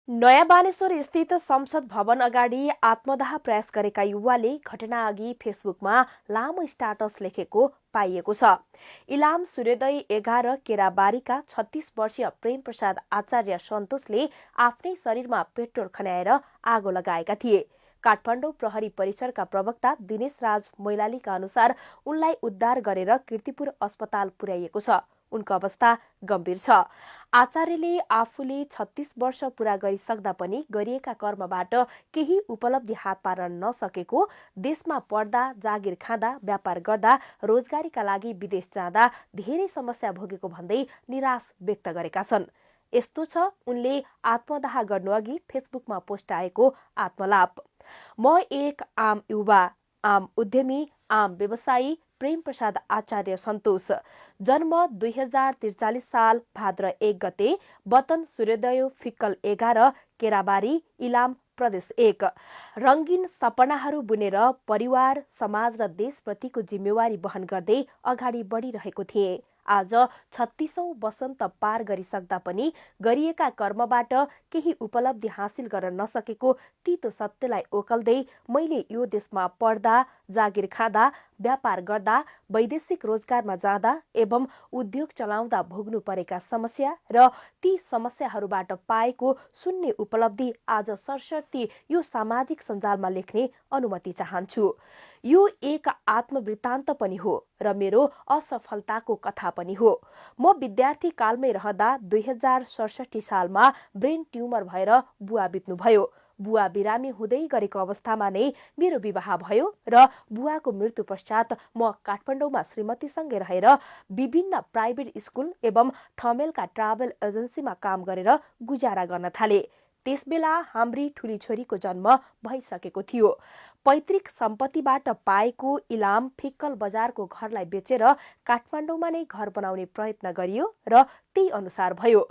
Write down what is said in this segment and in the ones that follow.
नयाँ बानेश्वर स्थित संसद भवन अगाडि आत्मदाह प्रयास गरेका युवाले घटनाअघि फेसबुकमा लामो स्टाटस लेखेको पाइएको छ। इलाम सूर्योदय 11 केराबारीका 36 वर्षीय प्रेम प्रसाद आचार्य सन्तोषले आफ्नै शरीरमा पेट्रोल खन्याएर आगो लगाएका थिए। काठमाडौँ प्रहरी परिसरका प्रवक्ता दिनेश राज मैलालीका अनुसार उनलाई उद्धार गरेर कीर्तिपुर अस्पताल पुर्याइएको छ। उनको अवस्था गम्भीर छ। आचार्यले आफूले 36 वर्ष पूरा गरिसक्दा पनि गरिएका कर्मबाट केही उपलब्धि हात पार्न नसकेको, देशमा पढ्दा, जागिर खाँदा, व्यापार गर्दा, रोजगारीका लागि विदेश जाँदा धेरै समस्या भोगेको भन्दै निराश व्यक्त गरेका छन्। यस्तो छ उनले आत्मदाह गर्नुअघि फेसबुकमा पोस्ट आएको आत्मलाप। म एक आम युवा, आम उद्यमी, आम व्यवसायी प्रेम प्रसाद आचार्य सन्तोष। जन्म 2043 साल भाद्र 1 गते, वतन सूर्योदय फिक्कल 11 केराबारी, इलाम प्रदेश 1। रंगीन सपनाहरू बुनेर परिवार, समाज र देशप्रतिको जिम्मेवारी वहन गर्दै अगाडि बढिरहेको थिए। आज 36औं वसन्त पार गरिसक्दा पनि गरिएका कर्मबाट केही उपलब्धि हासिल गर्न नसकेको तीतो सत्यलाई ओकल्दै मैले यो देशमा पढ्दा, जागिर खाँदा, व्यापार गर्दा, वैदेशिक रोजगारमा जाँदा एवं उद्योग चलाउँदा भोग्नु परेका समस्या र ती समस्याहरूबाट पाएको शून्य उपलब्धि आज सरसर्ती यो सामाजिक सञ्जालमा लेख्ने अनुमति चाहन्छु। यो एक आत्मवृत्तान्त पनि हो र मेरो असफलताको कथा पनि हो। म विद्यार्थी कालमै रहँदा 2067 सालमा ब्रेन ट्युमर भएर बुवा बित्नुभयो। बुवा बिरामी हुँदै गरेको अवस्थामा नै मेरो विवाह भयो र बुवाको मृत्यु पश्चात म काठमाडौँमा श्रीमतीसँगै रहेर विभिन्न प्राइभेट स्कुल एवं ठमेलका ट्राभल एजेन्सीमा काम गरेर गुजारा गर्न थाले। त्यसबेला हाम्री ठुली छोरीको जन्म भइसकेको थियो। पैतृक सम्पत्तिबाट पाएको इलाम फिक्कल बजारको घरलाई बेचेर काठमाडौँमा नै घर बनाउने प्रयत्न गरियो र त्यही अनुसार भयो।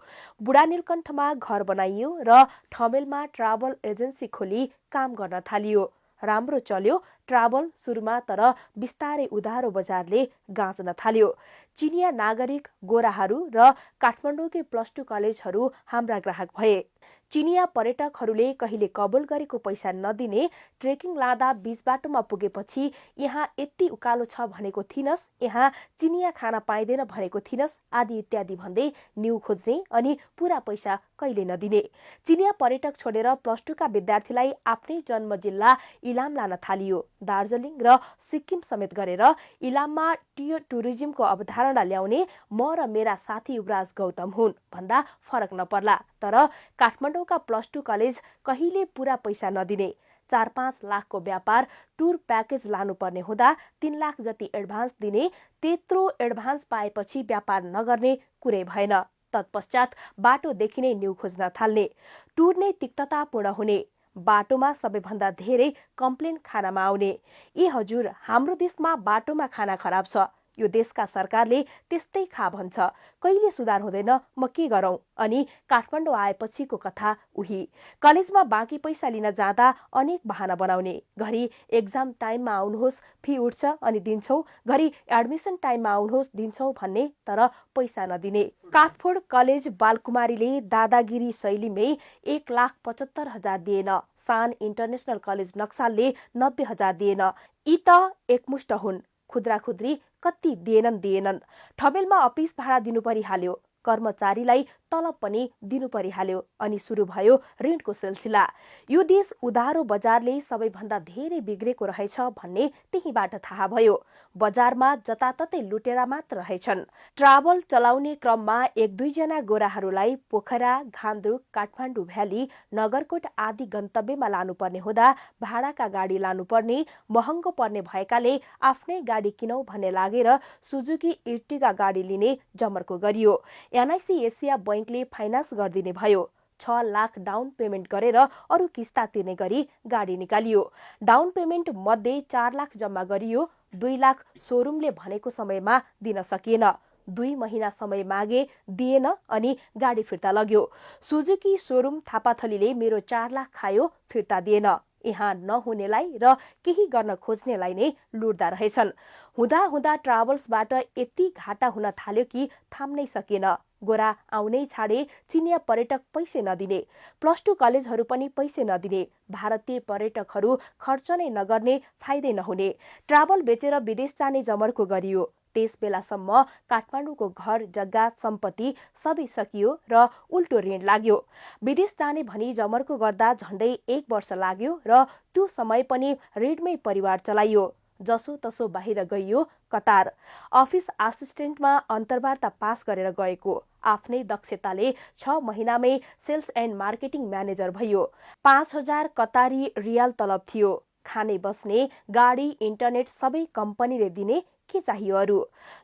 बुढा नीलकण्ठमा घर बनाइयो र ठमेलमा ट्राभल एजेन्सी खोली काम गर्न थालियो। राम्रो चल्यो ट्राभल सुरुमा, तर बिस्तारै उधारो बजारले गाँच्न थाल्यो। चिनिया नागरिक, गोराहरू र काठमाडौँकै +2 कलेजहरू हाम्रा ग्राहक भए। चिनिया पर्यटकहरूले कहिले कबुल गरेको पैसा नदिने, ट्रेकिङ लाँदा बीच बाटोमा पुगेपछि यहाँ यति उकालो छ भनेको थिइनस्, यहाँ चिनिया खाना पाइँदैन भनेको थिइनस् आदि इत्यादि भन्दै न्यू खोज्ने अनि पूरा पैसा कहिले नदिने। चिनिया पर्यटक छोडेर +2 का विद्यार्थीलाई आफ्नै जन्म जिल्ला इलाम लान थालियो। दार्जिलिङ र सिक्किम समेत गरेर इलाममा टुरिज्मको अवधारणा ल्याउने म र मेरा साथी युवराज गौतम हुन् भन्दा फरक नपर्ला। तर काठमाडौँका +2 कलेज कहिले पूरा पैसा नदिने। 4-5 लाखको व्यापार टुर प्याकेज लानुपर्ने हुँदा 3 लाख जति एडभान्स दिने। त्यत्रो एडभान्स पाएपछि व्यापार नगर्ने कुरै भएन। तत्पश्चात बाटोदेखि नै न्यू खोज्न थाल्ने। टुर नै तिक्ततापूर्ण हुने। बाटोमा सबैभन्दा धेरै कम्प्लेन खानामा आउने। ए हजुर, हाम्रो देशमा बाटोमा खाना खराब छ, यो देशका सरकारले त्यस्तै खा भन्छ, कहिले सुधार हुँदैन, म के गरौं? अनि काठमाडौँ आएपछिको कथा उही। कलेजमा बाँकी पैसा लिन जाँदा अनेक बहाना बनाउने। घरि एक्जाम टाइममा आउनुहोस्, फी उठ्छ अनि दिन्छौ, घरि एडमिसन टाइममा आउनुहोस्, दिन्छौ भन्ने, तर पैसा नदिने। काठफोड कलेज बालकुमारीले दादागिरी शैलीमै 1,75,000 दिएन। सान इन्टरनेसनल कलेज नक्सालले 90,000 दिएन। यी त एकमुष्ट हुन्। खुद्रा खुद्री कति दिएनन्। ठमेलमा अफिस भाडा दिनु परिहाल्यो, कर्मचारीलाई तलब पनि दिनु परिहाल्यो अनि सुरु भयो ऋणको सिलसिला। यो देश उधारो बजारले सबैभन्दा धेरै बिग्रेको रहेछ भन्ने त्यहीबाट थाहा भयो। बजारमा जताततै लुटेरा मात्र रहेछन्। ट्राभल चलाउने क्रममा 1-2 जना गोराहरूलाई पोखरा, घान्द्रुक, काठमाडौँ भ्याली, नगरकोट आदि गन्तव्यमा लानुपर्ने हुँदा भाडाका गाडी लानुपर्ने, महँगो पर्ने भएकाले आफ्नै गाडी किनौ भन्ने लागेर सुजुकी इर्टिगा गाडी लिने जमर्को गरियो। एनआइसी एसिया बैंकले फाइनान्स गरिदिने भयो। 6 लाख डाउन पेमेन्ट गरेर अरू किस्ता तिर्ने गरी गाडी निकालियो। डाउन पेमेन्ट मध्ये 4 लाख जम्मा गरियो। 2 लाख सोरुमले भनेको समयमा दिन सकिएन। 2 महिना समय मागे, दिएन अनि गाडी फिर्ता लग्यो। सुजुकी सोरुम थापाथलीले मेरो 4 लाख खायो, फिर्ता दिएन। यहाँ नहुनेलाई र केही गर्न खोज्नेलाई नै लुट्दा रहेछन्। हुँदा हुँदा ट्राभल्सबाट यति घाटा हुन थाल्यो कि थाम्नै सकिएन। गोरा आउनै छाडे, चिनिया पर्यटक पैसे नदिने, +2 कलेजहरू पनि पैसे नदिने, भारतीय पर्यटकहरू खर्च नै नगर्ने, फाइदै नहुने, ट्राभल बेचेर विदेश जाने जमर्को गरियो। त्यस बेलासम्म काठमाडौँको घर जग्गा सम्पत्ति सबै सकियो र उल्टो ऋण लाग्यो। विदेश जाने भनी जमर्को गर्दा झण्डै 1 वर्ष लाग्यो र त्यो समय पनि ऋणमै परिवार चलाइयो। जसो तसो बाहिर गइयो कतार। अफिस असिस्टेन्टमा अन्तर्वार्ता पास गरेर गएको। आफ्नै दक्षताले 6 महिनामै सेल्स एन्ड मार्केटिङ म्यानेजर भयो। 5000 कतारी रियाल तलब थियो। खाने बस्ने, गाडी, इन्टरनेट सबै कम्पनीले दिने, के चाहियो अरू।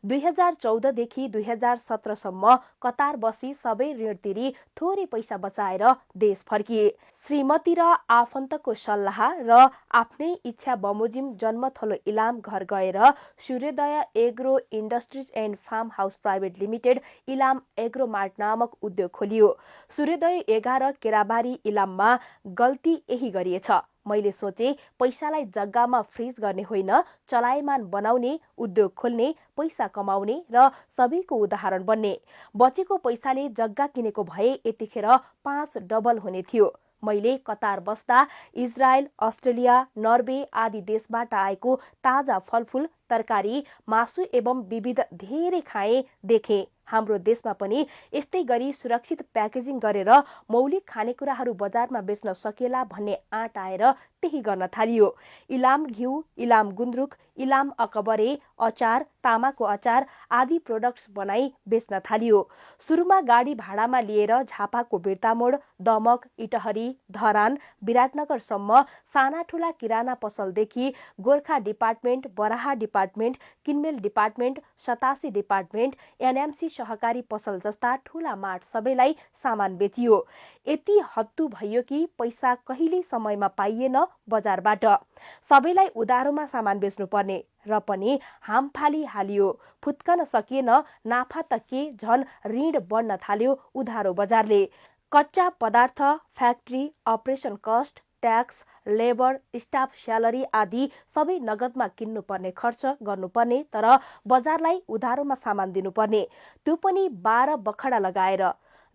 2014 देखि 2017 सम्म कतार बसी सबै ऋण तिरी थोरै पैसा बचाएर देश फर्किए। श्रीमती र आफन्तको सल्लाह र आफ्नै इच्छा बमोजिम जन्मथलो इलाम घर गएर Suryodaya agro industries and farm house private limited Ilam agro mart नामक उद्योग खोलियो। सूर्योदय 11 केराबारी इलाममा गल्ती यही गरिएछ। मैले सोचे पैसालाई जग्गामा फ्रिज गर्ने होइन, चलायमान बनाउने, उद्योग खोल्ने, पैसा कमाउने र सबैको उदाहरण बन्ने। बचेको पैसाले जग्गा किनेको भए यतिखेर 5 डबल हुने थियो। मैले कतार बस्दा इजरायल, अस्ट्रेलिया, नर्वे आदि देशबाट आएको ताजा फलफूल, तरकारी, मासु एवं विविध धेरै खाए, देखे। हाम्रो देशमा पनि यस्तै गरी सुरक्षित प्याकेजिङ गरेर मौलिक खानेकुराहरू बजारमा बेच्न सकिएला भन्ने आँट आएर त्यही गर्न थालियो। इलाम घिउ, इलाम गुन्द्रुक, इलाम अकबरे, अचार, तामाको अचार आदि प्रोडक्ट्स बनाई बेच्न थालियो। सुरुमा गाडी भाडामा लिएर झापाको बिर्तामोड, दमक, इटहरी, धरान, विराटनगरसम्म साना ठुला किराना पसलदेखि गोर्खा डिपार्टमेन्ट, बराहा डिपार्टमेन्ट, किनमेल डिपार्टमेन्ट, 87 डिपार्टमेन्ट, एनएमसी सहकारी पसल जस्ता ठूला मार्ट सबैलाई सामान बेचियो। यति हत्तु भयो कि पैसा कहिल्यै समयमा पाइएन बजारबाट। सबैलाई उधारोमा सामान बेच्नु पर्ने र पनि हामफाली हालियो। फुत्कन सकिएन, नाफा त के, झन ऋण बढ्न थाल्यो उधारो बजारले। कच्चा पदार्थ, factory, operation cost, tax, labour, staff salary आदि सबै नगदमा किन्नुपर्ने, खर्च गर्नुपर्ने, तर बजारलाई उधारोमा सामान दिनुपर्ने, त्यो पनि 12 बखडा लगाएर।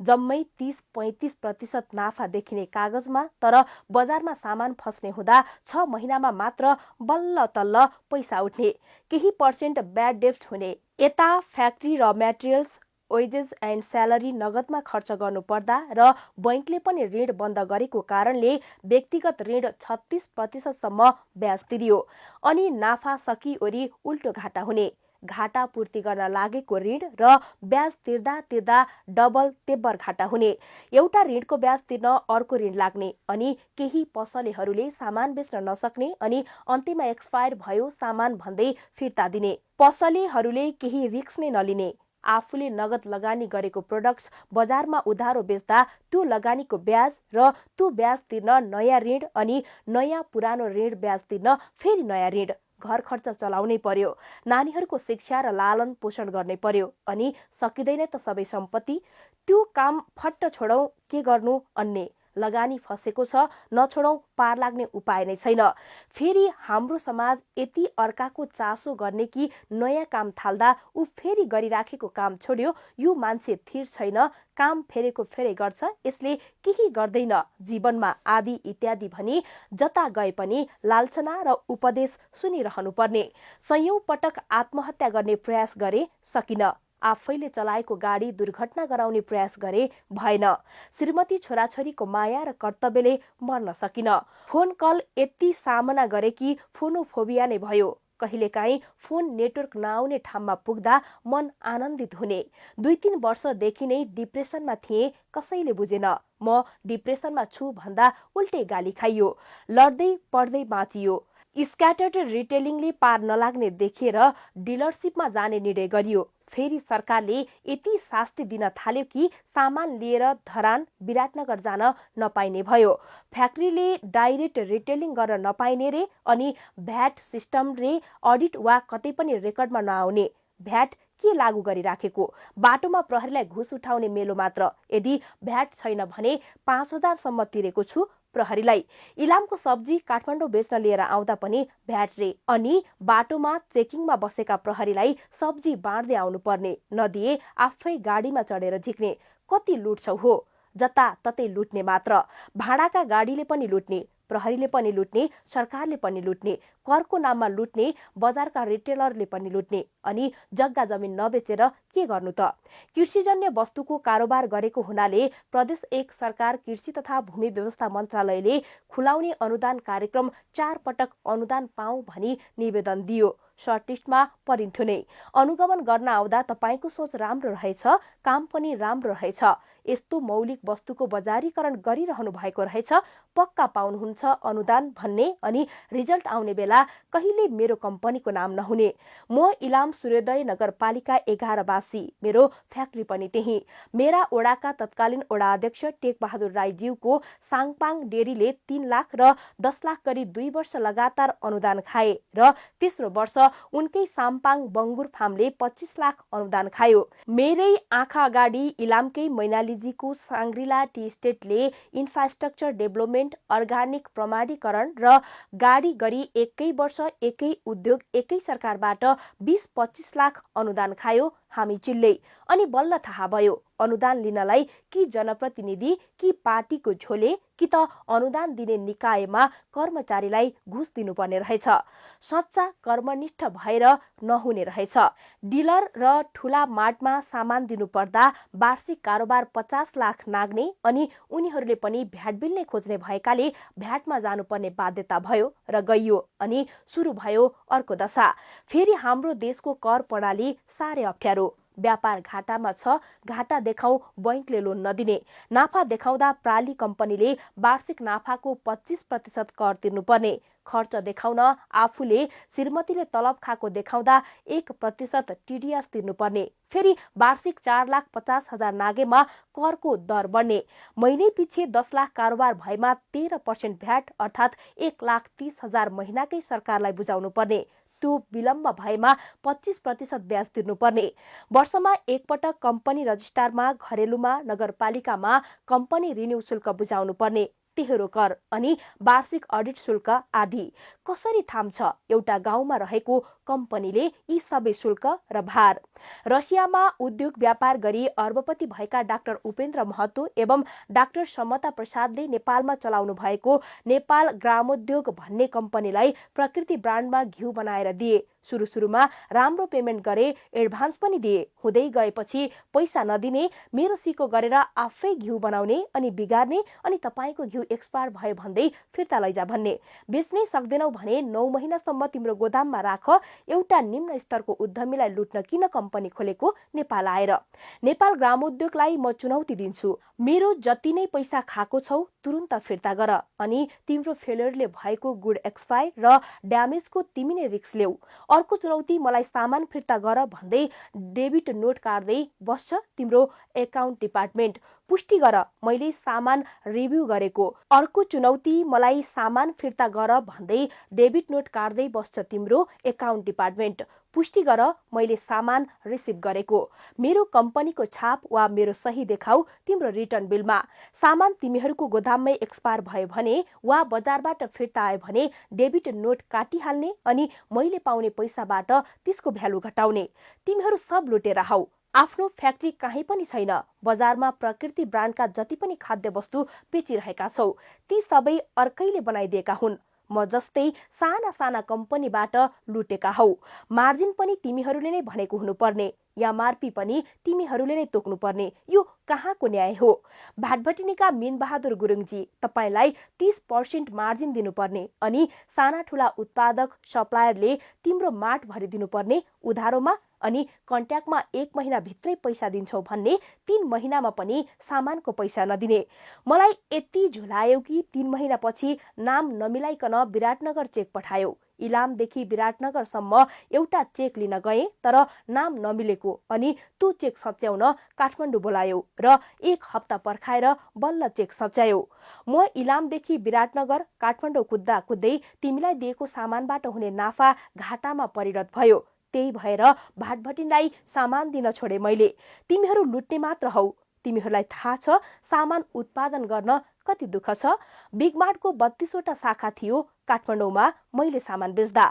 जम्मै 30-35% नाफा देखिने कागजमा, तर बजारमा सामान फस्ने हुँदा 6 महिनामा मात्र बल्ल तल्ल पैसा उठ्ने, केही पर्सेन्ट ब्याड डेब्ट हुने। यता फ्याक्ट्री र मेटेरियल्स, वेजेस एन्ड स्यालेरी नगदमा खर्च गर्नु पर्दा र बैंकले पनि ऋण बन्द गरेको कारणले व्यक्तिगत ऋण 36% सम्म ब्याज तिरियो। अनि नाफा सकिओरी उल्टो घाटा हुने। घाटा पूर्ति गर्न लागेको ऋण र ब्याज तिर्दा तिर्दा डबल तेब्बर घाटा हुने। एउटा ऋणको ब्याज तिर्न अर्को ऋण लाग्ने, अनि केही पसलेहरूले सामान बेच्न नसक्ने, अनि अन्त्यमा एक्सपायर भयो सामान भन्दै फिर्ता दिने। पसलेहरूले केही रिस्क नै नलिने। आफूले नगद लगानी गरेको प्रोडक्ट्स बजारमा उधारो बेच्दा त्यो लगानीको ब्याज र त्यो ब्याज तिर्न नयाँ ऋण, अनि नयाँ पुरानो ऋण ब्याज तिर्न फेरि नयाँ ऋण। घर खर्च चलाउनै पर्यो, नानीहरूको शिक्षा र लालन पोषण गर्नै पर्यो, अनि सकिँदैन त सबै सम्पत्ति। त्यो काम फट्ट छोडौं, के गर्नु अन्ने। लगानी फसेको छ, नछोडौं, पार लाग्ने उपाय नै छैन। फेरि हाम्रो समाज यति अर्काको चासो गर्ने कि नयाँ काम थाल्दा ऊ फेरि गरिराखेको काम छोड्यो, यो मान्छे थिर छैन, काम फेरेको फेरै गर्छ, यसले केही गर्दैन जीवनमा आदि इत्यादि भनी जता गए पनि लालचना र उपदेश सुनिरहनु पर्ने। सयौं पटक आत्महत्या गर्ने प्रयास गरे, सकिन। आफैले चलाएको गाडी दुर्घटना गराउने प्रयास गरे, भएन। श्रीमती छोराछोरीको माया र कर्तव्यले मर्न सकिन। फोन कल यति सामना गरे कि फोनोफोबिया नै भयो। कहिलेकाहीँ फोन नेटवर्क नआउने ठाउँमा पुग्दा मन आनन्दित हुने। 2-3 वर्षदेखि नै डिप्रेसनमा थिएँ, कसैले बुझेन। म डिप्रेसनमा छु भन्दा उल्टै गाली खाइयो। लड्दै पढ्दै बाँचियो। स्क्याटर्ड रिटेलिङले पार नलाग्ने देखेर डिलरसिपमा जाने निर्णय गरियो। फेरि सरकारले यति शास्ति दिन थाल्यो कि सामान लिएर धरान, विराटनगर जान नपाइने भयो। फ्याक्ट्रीले डाइरेक्ट रिटेलिङ गर्न नपाइने रे, अनि भ्याट सिस्टम रे अडिट वा कतै पनि रेकर्डमा नआउने। भ्याट के लागू गरिराखेको? बाटोमा प्रहरीलाई घुस उठाउने मेलो मात्र। यदि भ्याट छैन भने 5,000 सम्म तिरेको छु प्रहरीलाई। इलामको सब्जी काठमाडौँ बेच्न लिएर आउँदा पनि भ्याट रे। अनि बाटोमा चेकिङमा बसेका प्रहरीलाई सब्जी बाँड्दै आउनु पर्ने, नदिए आफै गाडीमा चढेर झिक्ने। कति लुट्छौ हो? जताततै लुट्ने मात्र। भाडाका गाडीले पनि लुट्ने, प्रहरीले पनि लुट्ने, सरकारले पनि लुट्ने, करको नाममा लुट्ने, बजारका रिटेलरले पनि लुट्ने। अनि जग्गा जमिन नबेचेर के गर्नु त? कृषिजन्य वस्तुको कारोबार गरेको हुनाले प्रदेश 1 सरकार कृषि तथा भूमि व्यवस्था मन्त्रालयले खुलाउने अनुदान कार्यक्रम 4 पटक अनुदान पाऊ भनी निवेदन दियो। सर्टलिस्टमा परिन्थ्यो नै। अनुगमन गर्न आउँदा तपाईको सोच राम्रो रहेछ, काम पनि राम्रो रहेछ, यस्तो मौलिक वस्तुको बजारीकरण गरिरहनु भएको रहेछ, पक्का पाउनुहुन्छ अनुदान भन्ने, अनि रिजल्ट आउने बेला कहिले मेरो कम्पनीको नाम नहुने। म इलाम सूर्योदय नगरपालिका 11 वासी, मेरो फ्याक्ट्री पनि त्यही। मेरा ओडाका तत्कालीन ओडा अध्यक्ष टेक बहादुर राईज्यूको साङपाङ डेरीले 3 लाख र 10 लाख गरी 2 वर्ष लगातार अनुदान खाए र तेस्रो वर्ष उनकै साम्पाङ बङ्गुर फार्मले 25 लाख अनुदान खायो। मेरै आँखा अगाडि इलामकै मैनालीजीको साङ्ग्रिला टी स्टेटले इन्फ्रास्ट्रक्चर डेभलपमेन्ट, अर्गानिक प्रमाणीकरण र गाडी गरी एकै वर्ष एकै उद्योग एकै सरकारबाट 20-25 लाख अनुदान खायो। हामी चिल्लै। अनि बल्ल थाहा भयो अनुदान लिनलाई कि जनप्रतिनिधि कि पार्टीको झोले कि त अनुदान दिने निकायमा कर्मचारीलाई घुस दिनुपर्ने रहेछ। सच्चा कर्मनिष्ठ भएर नहुने रहेछ। डिलर र ठुला मार्टमा सामान दिनुपर्दा वार्षिक कारोबार 50 लाख नाग्ने, अनि उनीहरूले पनि भ्याट बिल्ने खोज्ने भएकाले भ्याटमा जानुपर्ने बाध्यता भयो र गइयो। अनि सुरु भयो अर्को दशा। फेरि हाम्रो देशको कर प्रणाली साह्रै अप्ठ्यारो। व्यापार घाटामा छ, घाटा देखाउ बैंकले लोन नदिने, नाफा देखाउँदा प्राली कम्पनीले वार्षिक नाफाको 25% कर तिर्नुपर्ने, खर्च देखाउन आफूले श्रीमतीले तलब खाएको देखाउँदा 1% टिडिएस तिर्नुपर्ने, फेरि वार्षिक 4,50,000 नागेमा करको दर बढ्ने, महिनै पछि 10 लाख कारोबार भएमा 13% भ्याट अर्थात् 1,30,000 महिनाकै सरकारलाई बुझाउनु पर्ने, त्यो विलम्ब भएमा 25% ब्याज तिर्नुपर्ने, वर्षमा एकपटक कम्पनी रजिस्ट्रारमा, घरेलुमा, नगरपालिकामा कम्पनी रिन्यू शुल्क बुझाउनु पर्ने, तेह्रो कर, अनि वार्षिक अडिट शुल्क आदि। कसरी थाम्छ एउटा गाउँमा रहेको कम्पनीले यी सबै शुल्क र भार? रसियामा उद्योग व्यापार गरी अर्बपति भएका डाक्टर उपेन्द्र महतो एवं डाक्टर समता प्रसादले नेपालमा चलाउनु भएको नेपाल ग्रामोद्योग भन्ने कम्पनीलाई प्रकृति ब्रान्डमा घिउ बनाएर दिए। सुरुमा राम्रो पेमेन्ट गरे, एडभान्स पनि दिए। हुँदै गएपछि पैसा नदिने, मेरो सिको गरेर आफै घिउ बनाउने अनि बिगार्ने, अनि तपाईको घिउ एक्सपायर भयो भन्दै फिर्ता लैजा भन्ने। बेच्नै सक्दैनौ भने 9 महिनासम्म तिम्रो गोदाममा राख। एउटा निम्न स्तरको उद्यमीलाई लुट्न किन कम्पनी खोलेको नेपाल आएर? नेपाल ग्रामोद्योगलाई म चुनौती दिन्छु, मेरो जति नै पैसा खाएको छौ तुरुन्त फिर्ता गर, अनि तिम्रो फेलियरले भएको गुड एक्सपायर र ड्यामेजको तिमी नै रिस्क ल्याऊ। अर्को चुनौती, मलाई सामान फिर्ता गर भन्दै डेबिट नोट काट्दै बस्छ तिम्रो एकाउन्ट डिपार्टमेन्ट, पुष्टि गर मैले सामान रिभ्यू गरेको। अर्को चुनौती, मलाई सामान फिर्ता गर भन्दै डेबिट नोट काट्दै बस्छ तिम्रो एकाउन्ट डिपार्टमेन्ट, पुष्टि गर मैले सामान रिसिभ गरेको। मेरो कम्पनीको छाप वा मेरो सही देखाऊ तिम्रो रिटर्न बिलमा। सामान तिमीहरूको गोदाममै एक्सपायर भयो भने वा बजारबाट फिर्ता आयो भने डेबिट नोट काटिहाल्ने, अनि मैले पाउने पैसाबाट त्यसको भ्यालु घटाउने। तिमीहरू सब लुटेर हौ। आफ्नो फ्याक्ट्री कहीँ पनि छैन। बजारमा प्रकृति ब्रान्डका जति पनि खाद्य वस्तु बेचिरहेका छौ ती सबै अर्कैले बनाइदिएका हुन्। म जस्तै साना साना कम्पनीबाट लुटेका हौ। मार्जिन पनि तिमीहरूले नै भनेको हुनुपर्ने, एमआरपी पनि तिमीहरूले नै तोक्नुपर्ने। यो कहाँको न्याय हो? भाटभटिनीका मीनबहादुर गुरुङजी, तपाईलाई 30% मार्जिन दिनुपर्ने, अनि साना ठुला उत्पादक सप्लायरले तिम्रो माट भरिदिनुपर्ने उधारोमा, अनि कन्ट्याक्टमा 1 महिना भित्रै पैसा दिन्छौ भन्ने 3 महिनामा पनि सामानको पैसा नदिने। मलाई यति झुलायो कि 3 महिनापछि नाम नमिलाइकन विराटनगर चेक पठायो। इलामदेखि विराटनगरसम्म एउटा चेक लिन गए तर नाम नमिलेको, अनि त्यो चेक सच्याउन काठमाडौँ बोलायो र 1 हप्ता पर्खाएर बल्ल चेक सच्यायो। म इलामदेखि विराटनगर काठमाडौँ कुद्दा कुद्दै तिमीलाई दिएको सामानबाट हुने नाफा घाटामा परिणत भयो। त्यही भएर भाटभटिनलाई सामान दिन छोडे मैले। तिमीहरू लुट्ने मात्र हौ, तिमीहरूलाई थाहा छ सामान उत्पादन गर्न कति दुःख छ। बिगमार्टको 32वटा शाखा थियो काठमाडौँमा मैले सामान बेच्दा।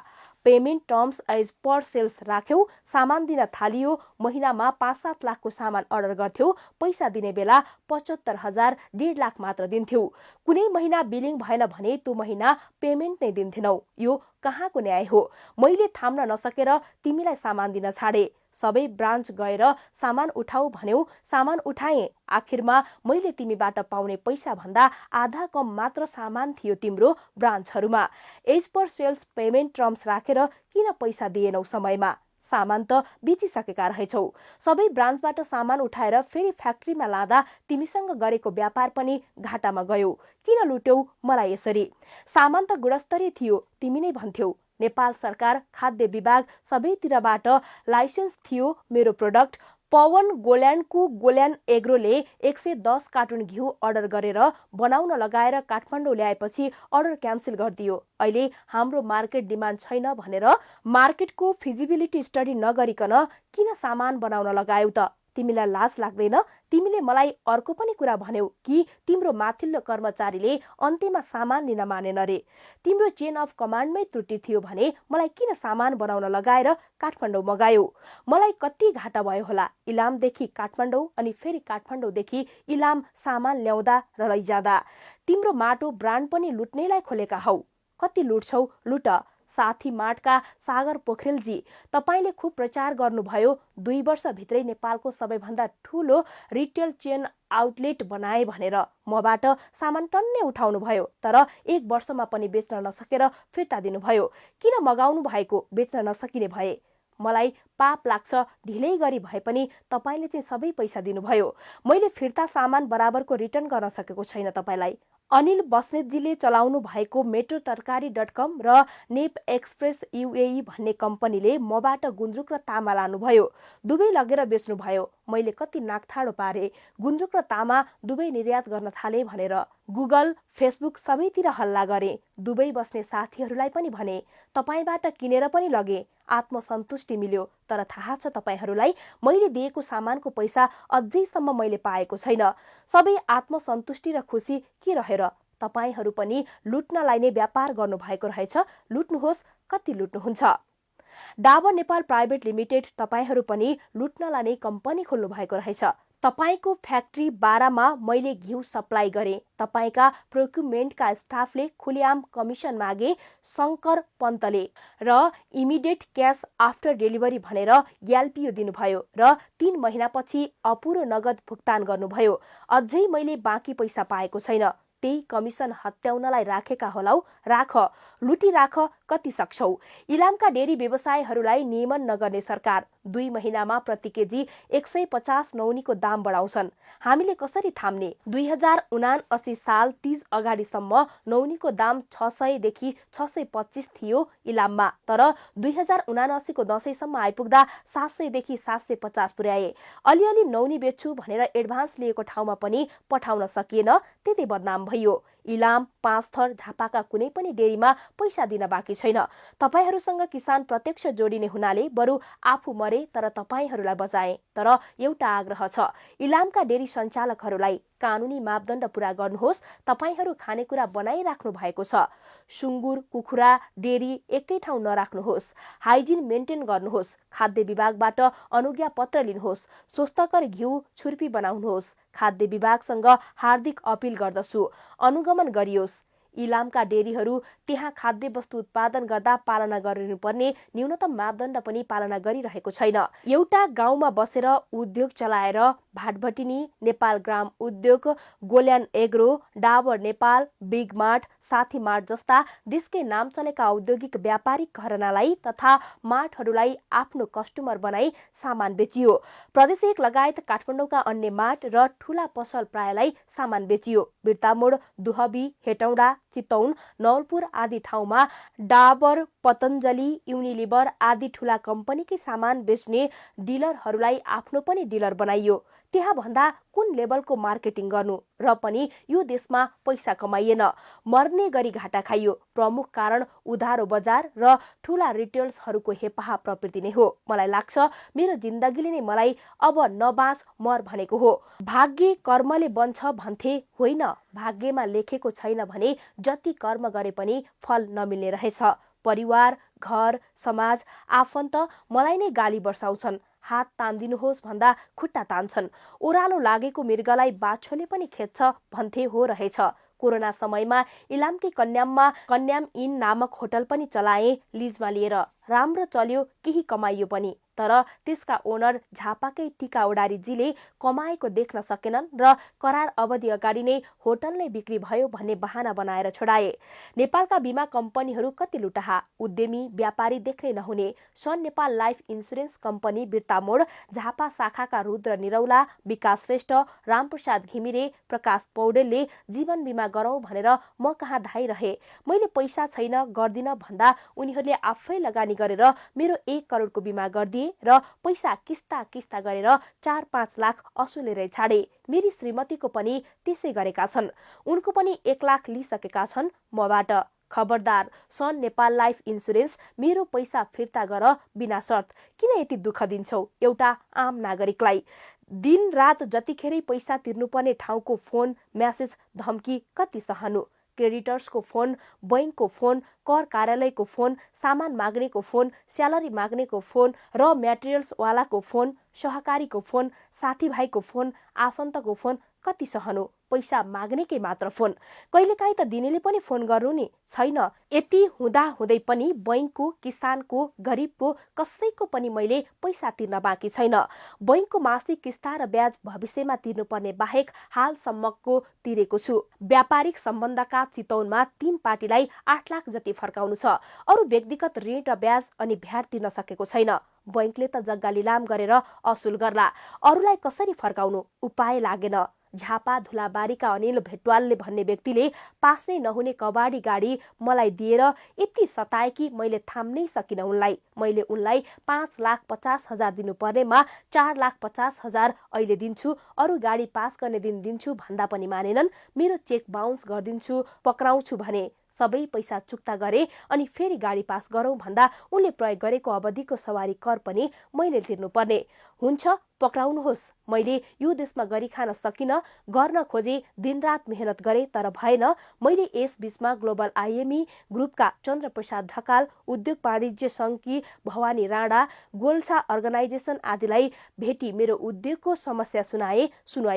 Payment terms as per sales राख्यौ, सामान दिन थालियो। महिनामा 5-7 लाखको सामान अर्डर गर्थ्यौ, पैसा दिने बेला 75,000 1.5 लाख मात्र दिन्थ्यौ। कुनै महिना बिलिङ भएन भने त्यो महिना पेमेन्ट नै दिन्थेनौ। यो कहाँको न्याय हो? मैले थाम्न नसकेर तिमीलाई सामान दिन छाडे। सबै ब्रान्च गएर सामान उठाऊ भन्यौ, सामान उठाए। आखिरमा मैले तिमीबाट पाउने पैसा भन्दा आधा कम मात्र सामान थियो तिम्रो ब्रान्चहरूमा। As per sales payment terms राखेर किन पैसा दिएनौ समयमा? सामान त बेचिसकेका रहेछौ। सबै ब्रान्चबाट सामान उठाएर फेरि फ्याक्ट्रीमा लाँदा तिमीसँग गरेको व्यापार पनि घाटामा गयो। किन लुट्यौ मलाई यसरी? सामान त गुणस्तरीय थियो, तिमी नै भन्थ्यौ। नेपाल सरकार, खाद्य विभाग सबैतिरबाट लाइसेन्स थियो मेरो प्रोडक्ट। पवन गोल्यान्डको गोल्यान्ड एग्रोले 110 कार्टुन घिउ अर्डर गरेर बनाउन लगाएर काठमाडौँ ल्याएपछि अर्डर क्यान्सल गरिदियो। अहिले हाम्रो मार्केट डिमान्ड छैन भनेर मार्केटको फिजिबिलिटी स्टडी नगरिकन किन सामान बनाउन लगायौ त? तिमीलाई लाज लाग्दैन? तिमीले मलाई अर्को पनि कुरा भन्यौ कि तिम्रो माथिल्लो कर्मचारीले अन्त्यमा सामान लिन मानेन रे। तिम्रो चेन अफ कमान्डमै त्रुटि थियो भने मलाई किन सामान बनाउन लगाएर काठमाडौँ मगायौ? मलाई कति घाटा भयो होला। इलामदेखि काठमाडौँ अनि फेरि काठमाडौँदेखि इलाम सामान ल्याउँदा र लैजाँदा। तिम्रो माटो ब्रान्ड पनि लुट्नेलाई खोलेका हौ। कति लुट्छौ लुट। साथी माटका सागर पोखरेलजी, तपाईले खुब प्रचार गर्नुभयो 2 वर्षभित्रै नेपालको सबैभन्दा ठूलो रिटेल चेन आउटलेट बनाए भनेर। मबाट सामान टन्नै उठाउनु भयो, तर 1 वर्षमा पनि बेच्न नसकेर फिर्ता दिनुभयो। किन मगाउनु भएको बेच्न नसकिने भए? मलाई पाप लाग्छ, ढिलै गरी भए पनि तपाईले चाहिँ सबै पैसा दिनुभयो। मैले फिर्ता सामान बराबरको रिटर्न गर्न सकेको छैन तपाईलाई। अनिल बस्नेतजीले चलाउनु भएको metrotterkari.com र नेप एक्सप्रेस UAE भन्ने कम्पनीले मबाट गुन्द्रुक र तामा लानुभयो। दुवै लगेर बेच्नुभयो। मैले कति नाकठाडो पारे। गुन्द्रुक र तामा दुवै निर्यात गर्न थाले भनेर। गुगल, फेसबुक सबैतिर हल्ला गरे। दुबई बस्ने साथीहरूलाई पनि भने। तपाईबाट किनेर पनि लगे। आत्मसन्तुष्टि मिल्यो। तर थाहा छ तपाईहरूलाई, मैले दिएको सामानको पैसा अझैसम्म मैले पाएको छैन। सबै आत्मसन्तुष्टि र खुसी के रहेर? तपाईहरू पनि लुट्नलाई नै व्यापार गर्नु भएको रहेछ। लुट्नुहोस्, कति लुट्नुहुन्छ। डाबर नेपाल प्राइभेट लिमिटेड, तपाईहरू पनि लुट्नलाई नै कम्पनी खोल्नु भएको रहेछ। तपाईको फ्याक्ट्री 12मा मैले घिउ सप्लाई गरे। तपाईका प्रोक्युरमेन्टका स्टाफले खुलेआम कमिसन मागे। शंकर पन्तले र इमिडिएट क्याश आफ्टर डेलिभरी भनेर ग्याल्पियो दिनुभयो र 3 महिनापछि अपुरो नगद भुक्तान गर्नुभयो। अझै मैले बाँकी पैसा पाएको छैन। त्यही कमिसन हत्याउनलाई राखेका होलाउ। राख, लुटी राख, कति सक्छौ। इलामका डेरी व्यवसायहरूलाई नियमन नगर्ने सरकार 2 महिनामा प्रति केजी 150 नौनीको दाम बढाउँछन्। हामीले कसरी थाम्ने? 2079 साल 30 अगाडिसम्म नौनीको दाम 600 देखि 625 थियो इलाममा, तर 2079 को दशैंसम्म आइपुग्दा 700 देखि 750 पुर्याए। अलिअलि नौनी बेच्छु भनेर एडभान्स लिएको ठाउँमा पनि पठाउन सकिएन, त्यतै बदनाम भयो। इलाम, पाँचथर, झापाका कुनै पनि डेरीमा पैसा दिन बाँकी छैन। तपाईहरूसँग किसान प्रत्यक्ष जोडिने हुनाले बरु आफू मरे तर तपाईहरूलाई बचाए। तर एउटा आग्रह छ, इलामका डेरी सञ्चालकहरूलाई कानुनी मापदण्ड पूरा गर्नुहोस्। तपाईहरू खानेकुरा बनाइराख्नु भएको छ। सुँगुर, कुखुरा, डेरी एकै ठाउँ नराख्नुहोस्। हाइजिन मेन्टेन गर्नुहोस्। खाद्य विभागबाट अनुज्ञा पत्र लिनुहोस्। स्वस्थकर घिउ, छुर्पी बनाउनुहोस्। खाद्य विभागसँग हार्दिक अपील गर्दछु, अनुगमन गरियोस्। इलामका डेरीहरू त्यहाँ खाद्य वस्तु उत्पादन गर्दा पालना गरिनुपर्ने न्यूनतम मापदण्ड पनि पालना गरिरहेको छैन। एउटा गाउँमा बसेर उद्योग चलाएर भाटभटिनी, Nepal Gram Udyog, Goldland agro, Dabur Nepal, big mart, Sathi mart जस्ता देशकै नाम चलेका औद्योगिक व्यापारिक घरानालाई तथा मार्टहरूलाई आफ्नो कस्टमर बनाई सामान बेचियो। प्रदेश 1 लगायत काठमाडौँका अन्य मार्ट र ठूला पसल प्रायलाई सामान बेचियो। बिर्तामोड, दुहबी, हेटौडा, चितौन, नवलपुर आदि ठाउँमा डाबर, पतञ्जलि, युनिलिभर आदि ठूला कम्पनीकै सामान बेच्ने डिलरहरूलाई आफ्नो पनि डिलर बनाइयो। त्यहाँ भन्दा कुन लेभलको मार्केटिङ गर्नु र पनि यो देशमा पैसा कमाइएन, मर्ने गरी घाटा खाइयो। प्रमुख कारण उधारो बजार र ठूला रिटेलर्सहरूको हेपाहा प्रवृत्ति नै हो। मलाई लाग्छ मेरो जिन्दगीले नै मलाई अब नबाँच मर भनेको हो। भाग्य कर्मले बन्छ भन्थे होइन, भाग्यमा लेखेको छैन भने जति कर्म गरे पनि फल नमिल्ने रहेछ। परिवार, घर, समाज, आफन्त मलाई नै गाली बर्साउँछन्। हात तान्दिनुहोस् भन्दा खुट्टा तान्छन्। ओह्रालो लागेको मृगलाई बाछोले पनि खेद्छ भन्थे हो रहेछ। कोरोना समयमा इलामकै कन्याम इन नामक होटल पनि चलाए लिजमा लिएर। राम्रो चल्यो, केही कमाइयो पनि। तर त्यसका ओनर झापाकै टिका ओडारीजीले कमाएको देख्न सकेनन् र करार अवधि अगाडि नै होटल नै बिक्री भयो भन्ने बहाना बनाएर छोडाए। नेपालका बीमा कम्पनीहरू कति लुटाहा, उद्यमी व्यापारी देख्नै नहुने। Sun Nepal life insurance company Birtamod, Jhapa शाखाका रुद्र निरौला, विकास श्रेष्ठ, रामप्रसाद घिमिरे, प्रकाश पौडेलले जीवन बीमा गरौं भनेर म कहाँ धाइरहे। मैले पैसा छैन गर्दिन भन्दा उनीहरूले आफै लगानी गरेर मेरो 1 करोडको बीमा गरिदिए र पैसा किस्ता गरेर 4-5 लाख असुलेरै छाडे। मेरी श्रीमतीको पनि त्यसै गरेका छन्। उनको पनि 1 लाख लिइसकेका छन् मबाट। खबरदार, सन नेपाल लाइफ इन्सुरेन्स, मेरो पैसा फिर्ता गर बिना शर्त। किन यति दुःख दिन्छौ एउटा आम नागरिकलाई? दिन रात जतिखेरै पैसा तिर्नुपर्ने ठाउँको फोन, मेसेज, धम्की कति सहनु? क्रेडिटर्सको फोन, बैंकको फोन, कर कार्यालयको फोन, सामान माग्नेको फोन, स्यालेरी माग्नेको फोन, र म्याटेरियल्स वालाको फोन, सहकारीको फोन, साथीभाइको फोन, आफन्तको फोन कति सहनु? पैसा माग्नेकै मात्र फोन। कहिलेकाहीँ त दिनेले पनि फोन गर्नु नि छैन। यति हुँदा हुँदै पनि बैंकको, किसानको, गरिबको कसैको पनि मैले पैसा तिर्न बाँकी छैन। बैंकको मासिक किस्ता र ब्याज भविष्यमा तिर्नुपर्ने बाहेक हालसम्मको तिरेको छु। व्यापारिक सम्बन्धका चितौनमा 3 पार्टीलाई 8 लाख जति फर्काउनु छ। अरू व्यक्तिगत ऋण र ब्याज अनि भ्याट तिर्न सकेको छैन। बैंकले त जग्गा लिलाम गरेर असुल गर्ला, अरूलाई कसरी फर्काउनु? उपाय लागेन। झापा धुलाबारीका अनिल भेटवालले भन्ने व्यक्तिले पास नै नहुने कबाडी गाडी मलाई दिएर यति सताए कि मैले थाम्नै सकिन उनलाई। मैले उनलाई 5,50,000 दिनुपर्नेमा 4,50,000 अहिले दिन्छु, अरू गाडी पास गर्ने दिन दिन्छु भन्दा पनि मानेनन्। मेरो चेक बााउन्स गरिदिन्छु, पक्राउँछु भने। सबै पैसा चुक्ता गरे अनि फेरि गाडी पास गरौं भन्दा उनले प्रयोग गरेको अवधिको सवारी कर पनि मैले तिर्नुपर्ने हुन्छ। पक्राउनुहोस्, मैले यो देशमा गरी खान सकिन। गर्न खोजे, दिनरात मेहनत गरे तर भएन। मैले यस बीचमा ग्लोबल आइएमई ग्रुपका चन्द्रप्रसाद ढकाल, उद्योग वाणिज्य संघकी भवानी राणा, गोल्छा अर्गनाइजेसन आदिलाई भेटी मेरो उद्योगको समस्या सुनाई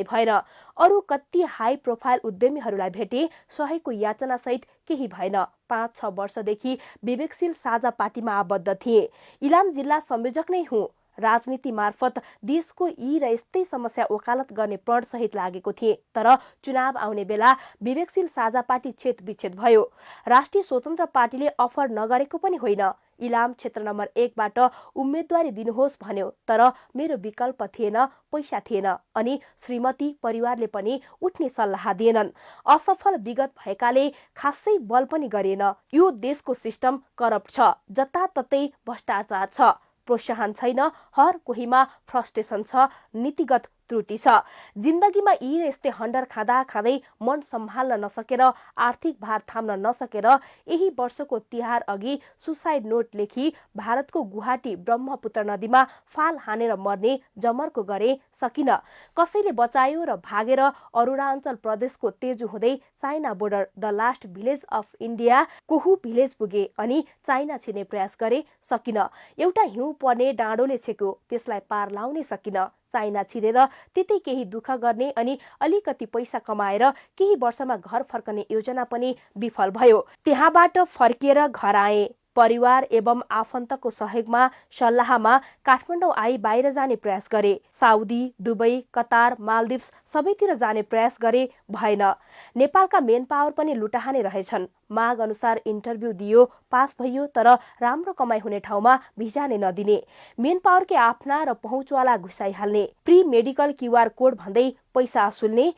भएन। अरू कति हाई प्रोफाइल उद्यमीहरूलाई भेटे, सहयोगको याचना सहित केही भएन। 5-6 वर्षदेखि विवेकशील साझा पार्टीमा आबद्ध थिए। इलाम जिल्ला संयोजक नै हुँ। राजनीति मार्फत देशको यी र यस्तै समस्या वकालत गर्ने प्रण सहित लागेको थिए। तर चुनाव आउने बेला विवेकशील साझा पार्टी छेद विच्छेद भयो। राष्ट्रिय स्वतन्त्र पार्टीले अफर नगरेको पनि होइन। इलाम क्षेत्र नम्बर 1 बाट उम्मेदवारी दिनुहोस् भन्यो, तर मेरो विकल्प थिएन, पैसा थिएन अनि श्रीमती परिवारले पनि उठ्ने सल्लाह दिएनन्। असफल विगत भएकाले खासै बल पनि गरिएन। यो देशको सिस्टम करप्ट छ, जताततै भ्रष्टाचार छ, प्रोत्साहन छैन, हर कोहीमा फ्रस्ट्रेसन छ, नीतिगत त्रुटि छ। जिन्दगीमा यी यस्तै हन्डर खाँदै मन सम्हाल्न नसकेर, आर्थिक भार थाम्न नसकेर यही वर्षको तिहार अघि सुसाइड नोट लेखी भारतको गुवाहाटी ब्रह्मपुत्र नदीमा फाल हानेर मर्ने जमर्को गरे, सकिन। कसैले बचायो र भागेर अरुणाञ्चल प्रदेशको तेजु हुँदै China border the last village of India Kahoo village पुगे अनि चाइना छिर्ने प्रयास गरे, सकिन। एउटा हिउँ पर्ने डाँडोले छेक्यो, त्यसलाई पार लाउनै सकिन। चाइना छिरेर त्यतै केही दुःख गर्ने अनि अलिकति पैसा कमाएर केही वर्षमा घर फर्कने योजना पनि विफल भयो। त्यहाँबाट फर्किएर घर आए। परिवार एवं आफन्तको सहयोगमा सल्लाहमा काठमाडौँ आई बाहिर जाने प्रयास गरे। साउदी, दुबई, कतार, मालदिप्स सबैतिर जाने प्रयास गरे, भएन। नेपालका मेन पावर पनि लुटाहाने रहेछन्। माग अनुसार इन्टरभ्यू दियो, पास भयो, तर राम्रो कमाइ हुने ठाउँमा भिजा नै नदिने। मेन पावरकै आफ्ना र पहुँचवाला घुसाइहाल्ने। प्री मेडिकल क्यूआर कोड भन्दै पैसा असुल्ने,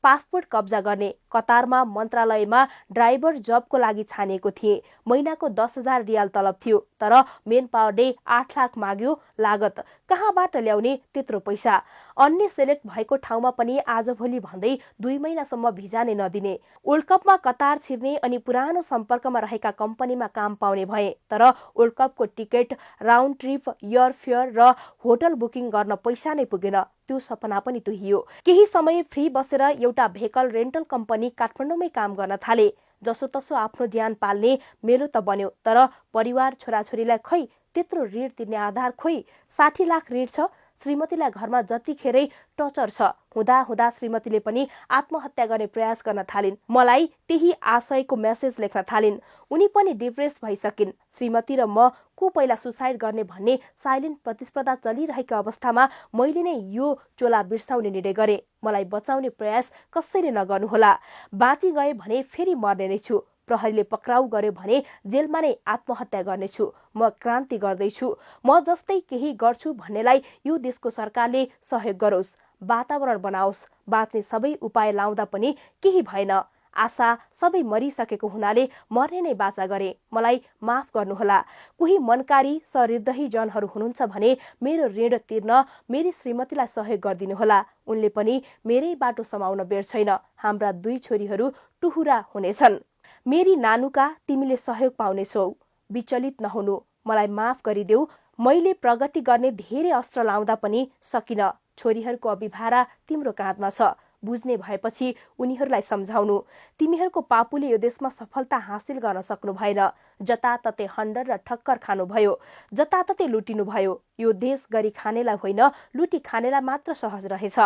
पासपोर्ट कब्जा गर्ने, कतारमा मन्त्रालयमा ड्राइभर जबको लागि छानिएको थिए। महिनाको 10,000 रियाल तलब थियो, तर मेन पावरले 8 लाख माग्यो। लागत कहाँबाट ल्याउने त्यत्रो पैसा? अन्य सेलेक्ट भएको ठाउँमा पनि आजभोलि भन्दै 2 महिनासम्म भिजा नै नदिने। वर्ल्ड कपमा कतार छिर्ने अनि पुरानो सम्पर्कमा रहेका कम्पनीमा काम पाउने भए, तर वर्ल्ड कपको ticket, round trip, air fare र होटल बुकिङ गर्न पैसा नै पुगेन। त्यो सपना पनि तुहियो। केही समय फ्री बसेर एउटा भेहिकल रेन्टल कम्पनी काठमाडौँमै काम गर्न थाले। जसोतसो आफ्नो ज्यान पाल्ने मेरो त बन्यो, तर परिवार छोराछोरीलाई खै त्यत्रो ऋण तिर्ने आधार खोइ। 60 लाख ऋण छ। श्रीमतीलाई घरमा जतिखेरै टर्चर छ। हुँदा श्रीमतीले पनि आत्महत्या गर्ने प्रयास गर्न थालिन्। मलाई त्यही आशयको मेसेज लेख्न थालिन्। उनी पनि डिप्रेस भइसकिन्। श्रीमती र म को पहिला सुसाइड गर्ने भन्ने साइलेन्ट प्रतिस्पर्धा चलिरहेको अवस्थामा मैले नै यो चोला बिर्साउने निर्णय गरे। मलाई बचाउने प्रयास कसैले नगर्नुहोला। बाँची गए भने फेरि मर्ने नै छु। प्रहरीले पक्राउ गर्यो भने जेलमा नै आत्महत्या गर्नेछु। म क्रान्ति गर्दैछु। म जस्तै केही गर्छु भन्नेलाई यो देशको सरकारले सहयोग गरोस्, वातावरण बनाओस्। बाँच्ने सबै उपाय लाउँदा पनि केही भएन। आशा सबै मरिसकेको हुनाले मर्ने नै बाचा गरे। मलाई माफ गर्नुहोला। कोही मनकारी सहृदयी जनहरू हुनुहुन्छ भने मेरो ऋण तिर्न मेरी श्रीमतीलाई सहयोग गरिदिनुहोला। उनले पनि मेरै बाटो समाउन बेर छैन। हाम्रा 2 छोरीहरू टुहुरा हुनेछन्। मेरी नानुका, तिमीले सहयोग पाउनेछौ। विचलित नहुनु। मलाई माफ गरिदेऊ। मैले प्रगति गर्ने धेरै अस्त्र लाउँदा पनि सकिन। छोरीहरूको अभिभारा तिम्रो काँधमा छ। बुझ्ने भएपछि उनीहरूलाई सम्झाउनु। तिमीहरूको पापुले यो देशमा सफलता हासिल गर्न सक्नु भएन। जताततै हन्डर र ठक्कर खानुभयो। जताततै लुटिनु भयो। यो देश गरी खानेलाई होइन, लुटी खानेलाई मात्र सहज रहेछ।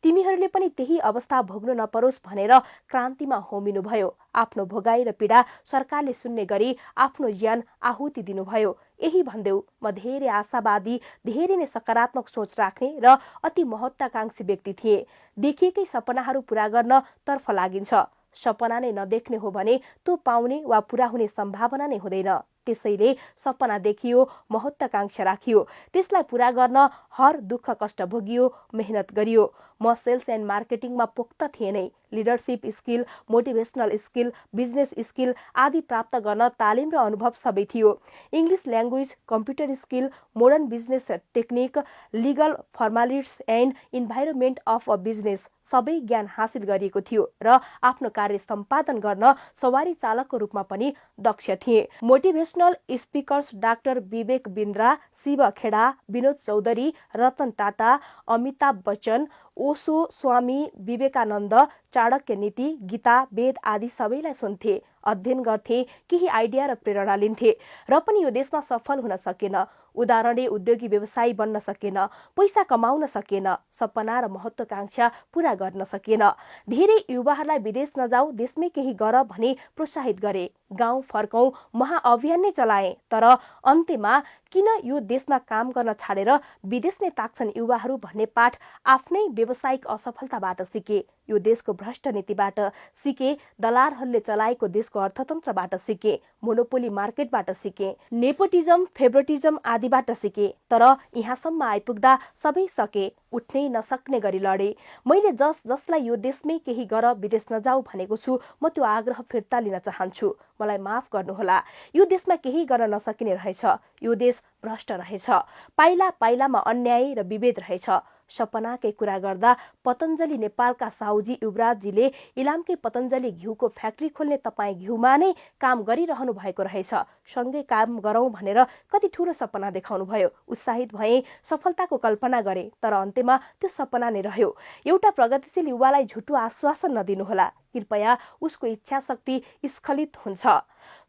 तिमीहरूले पनि त्यही अवस्था भोग्नु नपरोस् भनेर क्रान्तिमा होमिनु भयो। आफ्नो भोगाई र पीडा सरकारले सुन्ने गरी आफ्नो ज्यान आहुति दिनुभयो। यही भन्देऊ, म धेरै आशावादी, धेरै नै सकारात्मक सोच राख्ने र अति महत्वाकांक्षी व्यक्ति थिए। देखिएकै सपनाहरू पूरा गर्न तर्फ लागिन्छ। सपना नै नदेख्ने हो भने त्यो पाउने वा पूरा हुने सम्भावना नै हुँदैन। त्यसैले सपना देखियो, महत्वाकांक्षा राखियो, त्यसलाई पूरा गर्न हर दुःख कष्ट भोगियो, मेहनत गरियो। म सेल्स एन्ड मार्केटिङमा पोख्त थिएँ नै। Leadership skill, motivational skill, business skill आदि प्राप्त गर्न तालिम र अनुभव सबै थियो। English language, computer skill, modern business technique, legal formalities and environment of a business सबै ज्ञान हासिल गरिएको थियो र आफ्नो कार्य सम्पादन गर्न सवारी चालकको रूपमा पनि दक्ष थिए। मोटिभेसनल स्पिकर्स डाक्टर विवेक बिन्द्रा, शिव खेडा, विनोद चौधरी, रतन टाटा, अमिताभ बच्चन, ओशो, स्वामी विवेकानन्द, चाणक्य नीति, गीता, वेद आदि सबैलाई सुन्थे, अध्ययन गर्थे, केही आइडिया र प्रेरणा लिन्थे। र पनि यो देशमा सफल हुन सकेन। उदाहरणले उद्योगी व्यवसायी बन्न सकेन, पैसा कमाउन सकेन, सपना र महत्वाकांक्षा पूरा गर्न सकेन। धेरै युवाहरूलाई विदेश नजाऊ, देशमै केही गर भनी प्रोत्साहित गरे। गाउँ फर्कौं महाअभियान नै चलाए। तर अन्त्यमा किन यो देशमा काम गर्न छाडेर विदेश नै ताक्छन् युवाहरू भन्ने पाठ आफ्नै व्यावसायिक असफलताबाट सिके। यो देशको भ्रष्ट नीतिबाट सिके। दलालहरूले चलाएको देशको अर्थतन्त्रबाट सिके। मोनोपोली मार्केटबाट सिके। नेपोटिजम, फेभरेटिजम आदिबाट सिके। तर यहाँसम्म आइपुग्दा सबै सके। उठ्नै नसक्ने गरी लडे। मैले जसलाई यो देशमै केही गर विदेश नजाऊ भनेको छु, म त्यो आग्रह फिर्ता लिन चाहन्छु। मलाई माफ गर्नुहोला। यो देशमा केही गर्न नसकिने रहेछ। यो देश भ्रष्ट रहेछ। पाइला पाइलामा अन्याय र विभेद रहेछ। सपनाकै कुरा गर्दा पतञ्जलि नेपालका साहुजी युवराजजीले इलामकै पतञ्जलि घिउको फ्याक्ट्री खोल्ने तपाईँ घिउमा नै काम गरिरहनु भएको रहेछ। सँगै काम गरौं भनेर कति ठूलो सपना देखाउनु भयो। उत्साहित भए, सफलताको कल्पना गरे, तर अन्त्यमा त्यो सपना नै रह्यो। एउटा प्रगतिशील युवालाई झुटो आश्वासन नदिनुहोला। कृपया उसको इच्छा शक्ति स्खलित हुन्छ।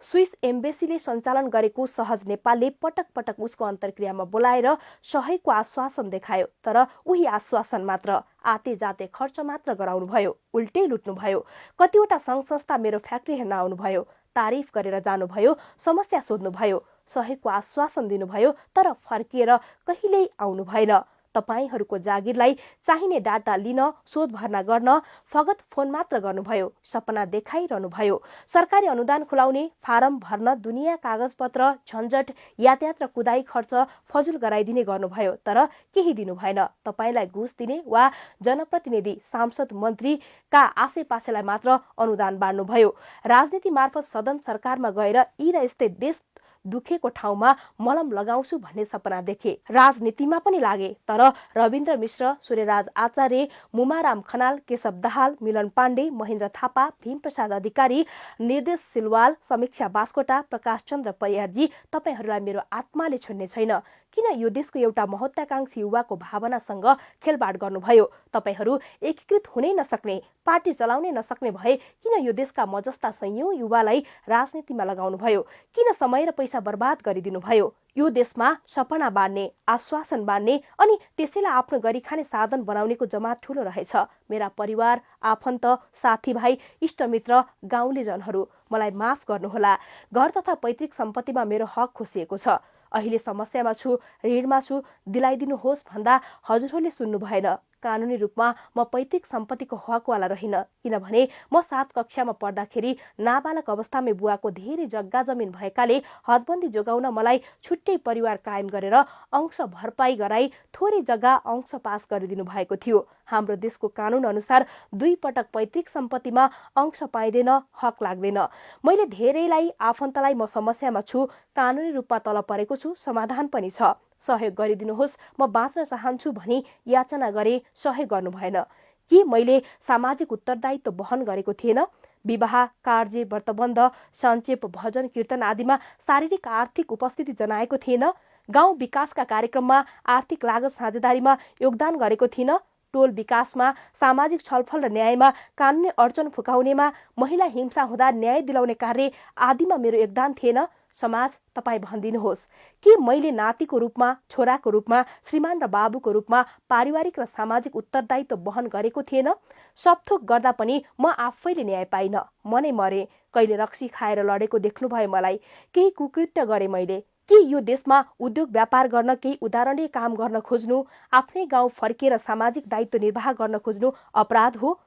स्विस एम्बेसीले सञ्चालन गरेको सहज नेपालले पटक पटक उसको अन्तर्क्रियामा बोलाएर सहयोगको आश्वासन देखायो, तर उही आश्वासन मात्र। आते जाते खर्च मात्र गराउनुभयो। उल्टै लुट्नुभयो। कतिवटा सङ्घ संस्था मेरो फ्याक्ट्री हेर्न आउनुभयो। तारिफ गरेर जानुभयो। समस्या सोध्नुभयो। सहयोगको आश्वासन दिनुभयो, तर फर्किएर कहिल्यै आउनु भएन। तपाईहरूको जागिरलाई चाहिने डाटा लिन, शोध भर्ना गर्न फगत फोन मात्र गर्नुभयो, सपना देखाइरहनुभयो। सरकारी अनुदान खुलाउने, फारम भर्न दुनियाँ कागजपत्र, झन्झट, यातायात र कुदाई खर्च फजुल गराइदिने गर्नुभयो, तर केही दिनु भएन। तपाईलाई घुस दिने वा जनप्रतिनिधि, सांसद, मन्त्रीका आसेपासेलाई मात्र अनुदान बाँड्नुभयो। राजनीति मार्फत सदन सरकारमा गएर यी र यस्तै देश दुखेको ठाउँमा मलम लगाउँछु भन्ने सपना देखे। राजनीतिमा पनि लागे, तर रविन्द्र मिश्र, सूर्यराज आचार्य, मुमाराम खनाल, केशव दाहाल, मिलन पाण्डे, महेन्द्र थापा, भीमप्रसाद अधिकारी, निर्देश सिलवाल, समीक्षा बास्कोटा, प्रकाश चन्द्र परियारजी, तपाईहरूलाई मेरो आत्माले छोड्ने छैन। किन यो देशको एउटा महत्वाकांक्षी युवाको भावनासँग खेलबाड गर्नुभयो? तपाईहरू एकीकृत हुनै नसक्ने, पार्टी चलाउनै नसक्ने भए किन यो देशका म जस्ता सयौं युवालाई राजनीतिमा लगाउनुभयो? किन समय र पैसा बर्बाद गरिदिनु भयो? यो देशमा सपना बाँड्ने, आश्वासन बाँड्ने अनि त्यसैलाई आफ्नो गरी खाने साधन बनाउनेको जमात ठूलो रहेछ। मेरा परिवार, आफन्त, साथीभाइ, इष्टमित्र, गाउँले जनहरू, मलाई माफ गर्नुहोला। घर तथा पैतृक सम्पत्तिमा मेरो हक खोसिएको छ। अहिले समस्यामा छु, ऋणमा छु, दिलाइदिनुहोस् भन्दा हजुरहरूले सुन्नु भएन। कानुनी रूपमा म पैतृक सम्पत्तिको हकवाला रहिन, किनभने म 7 कक्षामा पढ्दाखेरि नाबालक अवस्थामै बुवाको धेरै जग्गा जमिन भएकाले हदबन्दी जोगाउन मलाई छुट्टै परिवार कायम गरेर अंश भरपाई गराई थोरै जग्गा अंश पास गरिदिनु भएको थियो। हाम्रो देशको कानून अनुसार 2 पटक पैतृक सम्पत्तिमा अंश पाइँदैन, हक लाग्दैन। मैले धेरैलाई, आफन्तलाई म समस्यामा छु, कानुनी रूपमा तल परेको छु, समाधान पनि छ, सहयोग गरिदिनुहोस्, म बाँच्न चाहन्छु भनी याचना गरे, सहयोग गर्नु भएन। कि मैले सामाजिक उत्तरदायित्व वहन गरेको थिएन? विवाह, कार्य, व्रतबन्ध, सञ्चेप, भजन, कीर्तन आदिमा शारीरिक आर्थिक उपस्थिति जनाएको थिएन? गाउँ विकासका कार्यक्रममा आर्थिक लागत साझेदारीमा योगदान गरेको थिएन? टोल विकासमा, सामाजिक छलफल र न्यायमा, कानुनी अडचन फुकाउनेमा, महिला हिंसा हुँदा न्याय दिलाउने कार्य आदिमा मेरो योगदान थिएन? समाज, तपाईँ भनिदिनुहोस् कि मैले नातिको रूपमा, छोराको रूपमा, श्रीमान र बाबुको रूपमा पारिवारिक र सामाजिक उत्तरदायित्व वहन गरेको थिएन? सबथोक गर्दा पनि म आफैले न्याय पाइन, म नै मरे। कहिले रक्सी खाएर लडेको देख्नुभयो मलाई, केही कुकृत्य गरे मैले। कि यो देशमा उद्योग व्यापार गर्न, केही उदाहरणीय काम गर्न खोज्नु, आफ्नै गाउँ फर्किएर सामाजिक दायित्व निर्वाह गर्न खोज्नु अपराध हो?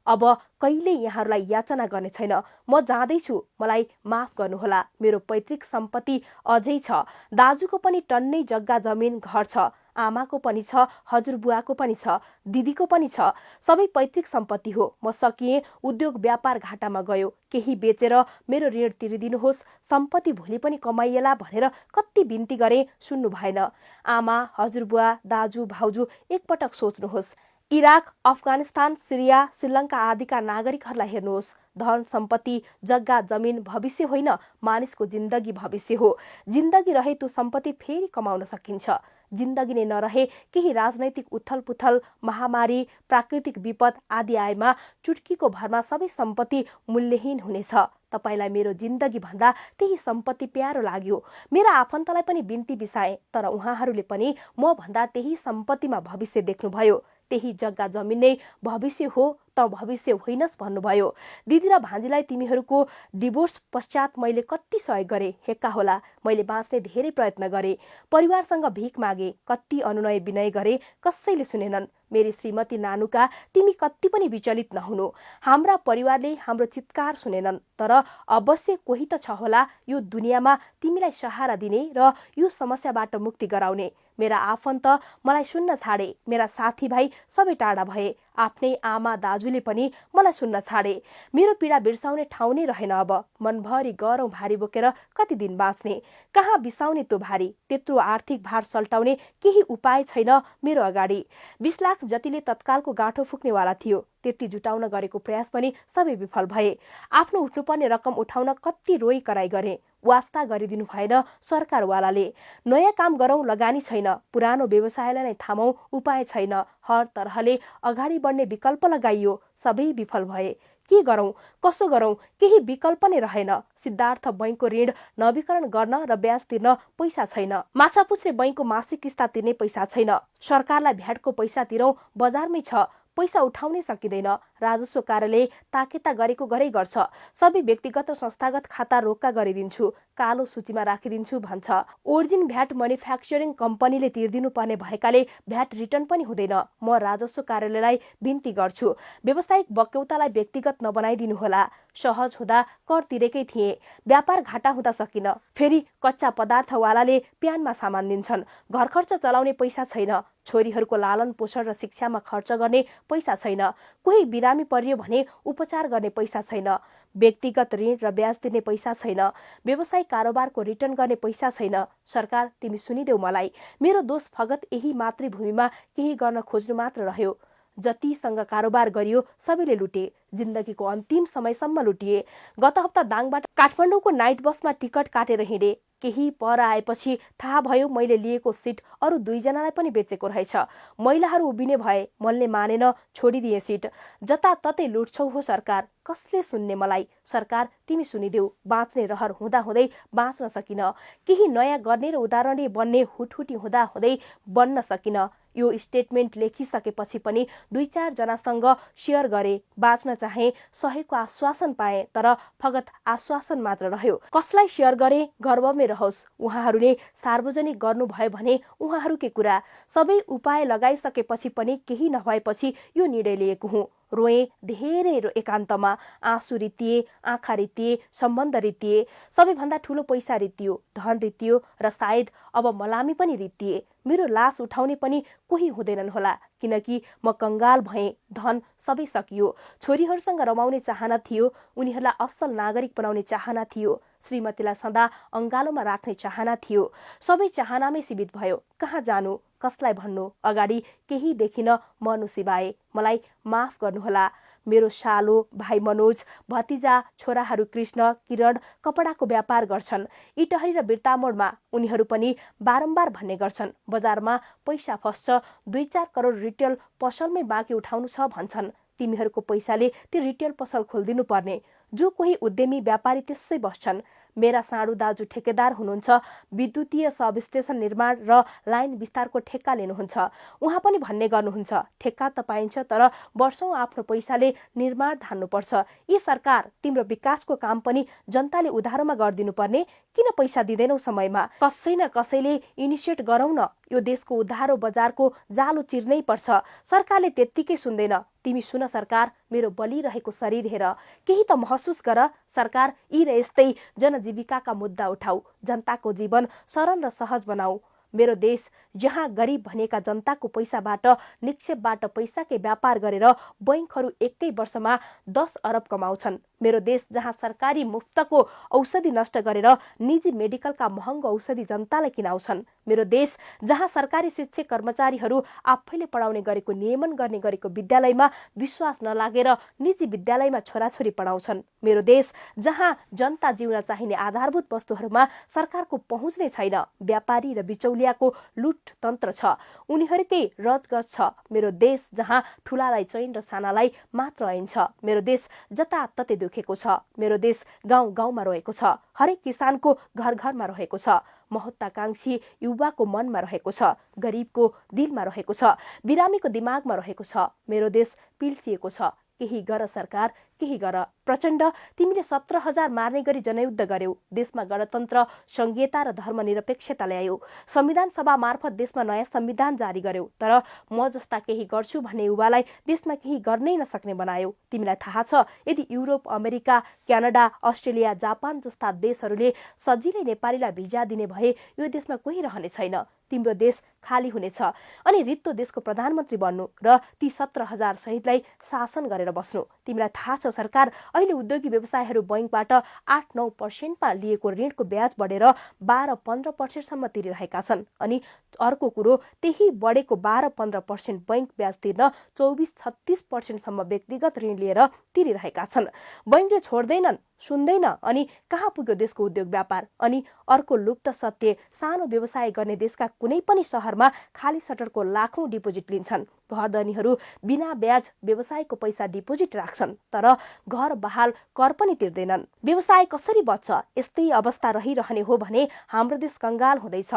अब कहिले यहाँहरूलाई याचना गर्ने छैन। म जाँदैछु, मलाई माफ गर्नुहोला। मेरो पैतृक सम्पत्ति अझै छ। दाजुको पनि टन्नै जग्गा जमिन घर छ, आमाको पनि छ, हजुरबुवाको पनि छ, दिदीको पनि छ। सबै पैतृक सम्पत्ति हो। म सकिए उद्योग व्यापार घाटामा गयो, केही बेचेर मेरो ऋण तिरिदिनुहोस्, सम्पत्ति भोलि पनि कमाइएला भनेर कति बिन्ती गरे, सुन्नु भएन। आमा, हजुरबुवा, दाजु, भाउजू, एकपटक सोच्नुहोस्। इराक, अफगानिस्तान, सिरिया, श्रीलङ्का आदिका नागरिकहरूलाई हेर्नुहोस्। धन सम्पत्ति, जग्गा जमिन भविष्य होइन, मानिसको जिन्दगी भविष्य हो। जिन्दगी रहे त्यो सम्पत्ति फेरि कमाउन सकिन्छ। जिन्दगी नै नरहे, केही राजनैतिक उथलपुथल, महामारी, प्राकृतिक विपद आदि आएमा चुट्कीको भरमा सबै सम्पत्ति मूल्यहीन हुनेछ। तपाईलाई मेरो जिन्दगी भन्दा त्यही सम्पत्ति प्यारो लाग्यो। मेरा आफन्तलाई पनि बिन्ती बिसाए, तर उहाँहरूले पनि म भन्दा त्यही सम्पत्तिमा भविष्य देख्नुभयो। त्यही जग्गा जमिन नै भविष्य हो त भविष्य होइनस् भन्नुभयो। दिदी र भान्जीलाई तिमीहरूको डिभोर्स पश्चात मैले कति सहयोग गरे, हेक्का होला। मैले बाँच्ने धेरै प्रयत्न गरे, परिवारसँग भिख मागे, कति अनुनय विनय गरे, कसैले सुनेनन्। मेरी श्रीमती नानुका, तिमी कति पनि विचलित नहुनु। हाम्रा परिवारले हाम्रो चित्कार सुनेनन्, तर अवश्य कोही त छ होला यो दुनियाँमा तिमीलाई सहारा दिने र यो समस्याबाट मुक्ति गराउने। मेरा आफन्त मलाई सुन्न छाडे, मेरा साथीभाइ सबै टाढा भए, आफ्नै आमा दाजुले पनि मलाई सुन्न छाडे। मेरो पीडा बिर्साउने ठाउँ नै रहेन। अब मनभरि गरौँ भारी बोकेर कति दिन बाँच्ने, कहाँ बिसाउने त्यो भारी। त्यत्रो आर्थिक भार सल्टाउने केही उपाय छैन मेरो अगाडि। 20 लाख जतिले तत्कालको गाँठो फुक्नेवाला थियो, त्यति जुटाउन गरेको प्रयास पनि सबै विफल भए। आफ्नो उठ्नुपर्ने रकम उठाउन कति रोइ कराई गरे, वास्ता गरिदिनु भएन सरकारवालाले। नयाँ काम गरौँ, लगानी छैन। पुरानो व्यवसायलाई नै थामौँ, उपाय छैन। हर तरहले अगाडि बढ्ने विकल्प लगाइयो, सबै विफल भए। के गरौँ, कसो गरौँ, केही विकल्प नै रहेन। सिद्धार्थ बैंकको ऋण नवीकरण गर्न र ब्याज तिर्न पैसा छैन। माछापुच्छ्रे बैंकको मासिक किस्ता तिर्ने पैसा छैन। सरकारलाई भ्याटको पैसा तिरौँ, बजारमै छ, पैसा उठाउनै सकिँदैन। राजस्व कार्यालय ताकेता गरेको गरै गर्छ। सबै व्यक्तिगत र संस्थागत खाता रोक्का गरिदिन्छु, कालो सूचीमा राखिदिन्छु भन्छ। ओरिजिन भ्याट मैन्युफ्याक्चरिङ कम्पनीले तिर्दिनु पर्ने भएकाले भ्याट रिटर्न पनि हुँदैन। म राजस्व कार्यालयलाई बिन्ती गर्छु, व्यावसायिक बक्यौतालाई व्यक्तिगत नबनाइदिनुहोला। सहज हुँदा कर तिरेकै थिए, व्यापार घाटा हुँदा सकिन। फेरि कच्चा पदार्थवालाले प्यानमा सामान दिन्छन्। घर खर्च चलाउने पैसा छैन। छोरीहरूको लालन पोषण र शिक्षामा खर्च गर्ने पैसा छैन। कोही बिरामी परियो भने उपचार गर्ने पैसा छैन। व्यक्तिगत ऋण र ब्याज दिने पैसा छैन। व्यवसायिक कारोबारको रिटर्न गर्ने पैसा छैन। सरकार, तिमी सुनिदेऊ मलाई। मेरो दोष फगत यही मातृभूमिमा केही गर्न खोज्नु मात्र रह्यो। जतिसँग कारोबार गरियो सबैले लुटे। जिन्दगीको अन्तिम समयसम्म लुटिए। गत हप्ता दाङबाट काठमाडौँको नाइट बसमा टिकट काटेर हिँडे। केही पर आएपछि थाहा भयो मैले लिएको सिट अरू 2 जनालाई पनि बेचेको रहेछ। महिलाहरू उभिने भए, मनले मानेन, छोडिदिए सिट। जताततै लुट्छौ हो सरकार, कसले सुन्ने मलाई? सरकार, तिमी सुनिदेऊ। बाँच्ने रहर हुँदाहुँदै बाँच्न सकिन। केही नयाँ गर्ने र उदाहरणीय बन्ने हुटहुटी हुँदाहुँदै बन्न सकिन। यो स्टेटमेन्ट लेखिसकेपछि पनि 2-4 जनासँग सेयर गरे। बाँच्न चाहे, सहेको आश्वासन पाए, तर फगत आश्वासन मात्र रह्यो। कसलाई सेयर गरे गर्वमै रहोस्। उहाँहरूले सार्वजनिक गर्नुभयो भने उहाँहरूकै कुरा। सबै उपाय लगाइसकेपछि पनि केही नभएपछि यो निर्णय लिएको हुँ। रोएँ धेरै एकान्तमा। आँसु रित्तिए, आँखा रित्तिए, सम्बन्ध रित्तिए। सबैभन्दा ठुलो पैसा रित्तियो, धन रित्तियो र सायद अब मलामी पनि रित्तिए। मेरो लास उठाउने पनि कोही हुँदैनन् होला, किनकि म कंगाल भएँ। धन सबै सकियो। छोरीहरूसँग रमाउने चाहना थियो, उनीहरूलाई असल नागरिक बनाउने चाहना थियो, श्रीमतीलाई सदा अंगालोमा राख्ने चाहना थियो। सबै चाहनामै सीमित भयो। कहाँ जानु, कसलाई भन्नु? अगाडि केही देखिन मर्नु सिवाय। मलाई माफ गर्नुहोला। मेरो सालो, भाइ मनोज, भतिजा, छोराहरू कृष्ण, किरण कपडाको व्यापार गर्छन् इटहरी र बिर्तामोडमा। उनीहरू पनि बारम्बार भन्ने गर्छन्, बजारमा पैसा फस्छ, 2-4 करोड रिटेल पसलमै बाँकी उठाउनु छ भन्छन्। तिमीहरूको पैसाले त्यो रिटेल पसल खोलिदिनु पर्ने। जो कोही उद्यमी व्यापारी त्यसै बस्छन्। मेरा साडू दाजु ठेकेदार हुनुहुन्छ। विद्युतीय सबस्टेसन निर्माण र लाइन विस्तारको ठेक्का लिनुहुन्छ। उहाँ पनि भन्ने गर्नुहुन्छ, ठेक्का त पाइन्छ, तर वर्षौं आफ्नो पैसाले निर्माण धान्नुपर्छ। यी सरकार, तिम्रो विकासको काम पनि जनताले उधारोमा गरिदिनु पर्ने। किन पैसा दिँदैनौ समयमा? कसै न कसैले इनिसिएट गरौँ न। यो देशको उधारो बजारको जालो चिर्नै पर्छ। सरकारले त्यत्तिकै सुन्दैन। तिमी सुन सरकार, मेरो बलिरहेको शरीर हेर। केही त महसुस गर सरकार। यी र यस्तै जनजीविकाका मुद्दा उठाऊ। जनताको जीवन सरल र सहज बनाऊ। मेरो देश जहाँ गरीब भनेका जनताको पैसाबाट, निक्षेपबाट पैसाकै व्यापार गरेर बैंकहरू एकै वर्षमा 10 अरब कमाउँछन्। मेरो देश जहाँ सरकारी मुफ्तको औषधि नष्ट गरेर निजी मेडिकलका महँगो औषधि जनतालाई किनाउँछन्। मेरो देश जहाँ सरकारी शिक्षक कर्मचारीहरू आफैले पढाउने गरेको, नियमन गर्ने गरेको विद्यालयमा विश्वास नलागेर निजी विद्यालयमा छोराछोरी पढाउँछन्। मेरो देश जहाँ जनता जिउन चाहिने आधारभूत वस्तुहरूमा सरकारको पहुँच नै छैन। व्यापारी र बिचौलियाको लुट तन्त्र छ, उनीहरूकै रजगज छ। मेरो देश जहाँ ठुलालाई चैन र सानालाई मात्र ऐन छ। मेरो देश जताततै दुखेको छ। मेरो देश गाउँ गाउँमा रहेको छ। हरेक किसानको घर घरमा रहेको छ। महत्वाकांक्षी युवाको मनमा रहेको छ। गरिबको दिलमा रहेको छ। बिरामीको दिमागमा रहेको छ। मेरो देश पिल्सिएको छ। केही गर सरकार, केही गर। प्रचण्ड, तिमीले 17,000 मार्ने गरी जनयुद्ध गर्यौ। देशमा गणतन्त्र, संघीयता र धर्मनिरपेक्षता ल्यायौ। संविधान सभा मार्फत देशमा नयाँ संविधान जारी गर्यौ। तर म जस्ता केही गर्छु भन्ने युवालाई देशमा केही गर्नै नसक्ने बनायौ। तिमीलाई थाहा छ, यदि Europe, America, Canada, Australia, Japan जस्ता देशहरूले सजिलै नेपालीलाई भिजा दिने भए यो देशमा कोही रहने छैन। तिम्रो देश खाली हुनेछ अनि रित्तो देशको प्रधानमन्त्री बन्नु र ती 17,000 शहीदलाई शासन गरेर बस्नु। तिमीलाई थाहा छ सरकार, अहिले उद्योगी व्यवसायहरू बैंकबाट 8-9% लिएको ऋणको ब्याज बढेर 12-15% सम्म तिरिरहेका छन्। अनि अर्को कुरो, त्यही बढेको 12-15% बैंक ब्याज तिर्न 24-36% सम्म व्यक्तिगत ऋण लिएर तिरिरहेका छन्। बैंकले छोड्दैनन्, सुन्दैन। अनि कहाँ पुग्यो देशको उद्योग व्यापार? अनि अर्को लुप्त सत्य, सानो व्यवसाय गर्ने देशका कुनै पनि शहरमा खाली सटरको लाखौं डिपोजिट लिन्छन्। घरधनीहरू बिना ब्याज व्यवसायको पैसा डिपोजिट राख्छन्, तर घर बहाल कर पनि तिर्दैनन्। व्यवसाय कसरी बच्छ? यस्तै अवस्था रहिरहने हो भने हाम्रो देश कंगाल हुँदैछ।